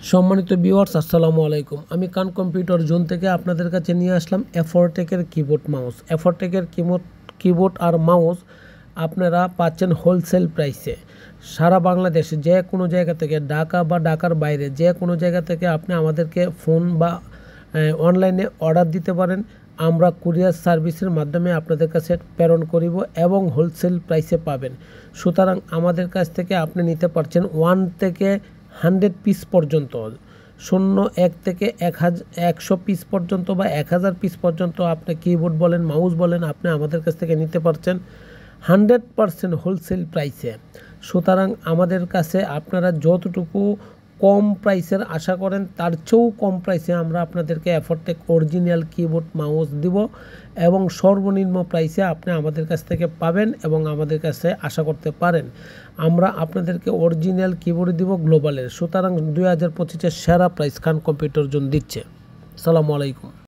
সম্মানিত ভিউয়ার্স, আসসালামু আলাইকুম। আমি কান কম্পিউটার জোন থেকে আপনাদের কাছে নিয়ে আসলাম এফরটেকের কিবোর্ড মাউস। এফরটেকের কিবোর্ড আর মাউস আপনারা পাচ্ছেন হোলসেল প্রাইসে। সারা বাংলাদেশে যে কোনো জায়গা থেকে, ঢাকা বা ঢাকার বাইরে যে কোনো জায়গা থেকে আপনি আমাদেরকে ফোন বা অনলাইনে অর্ডার দিতে পারেন। আমরা কুরিয়ার সার্ভিসের মাধ্যমে আপনাদের কাছে প্রেরণ করিব এবং হোলসেল প্রাইসে পাবেন। সুতরাং আমাদের কাছ থেকে আপনি নিতে পারছেন 1 থেকে 100 পিস পর্যন্ত, 01 থেকে 100 পিস পর্যন্ত বা 1000 পিস পর্যন্ত আপনি কিবোর্ড বলেন, মাউস বলেন, আপনি আমাদের কাছ থেকে নিতে পারছেন 100% হোলসেল প্রাইসে। সুতরাং আমাদের কাছে আপনারা যতটুকু কম প্রাইসের আশা করেন তার চেয়েও কম প্রাইসে আমরা আপনাদেরকে এফরটেক অরিজিনাল কিবোর্ড মাউস দিব এবং সর্বনিম্ন প্রাইসে আপনি আমাদের কাছ থেকে পাবেন এবং আমাদের কাছে আশা করতে পারেন। আমরা আপনাদেরকে অরিজিনাল কিবোর্ড দিব গ্লোবালের। সুতরাং 2025-এর সেরা প্রাইস খান কম্পিউটার জোন দিচ্ছে। আসসালামু আলাইকুম।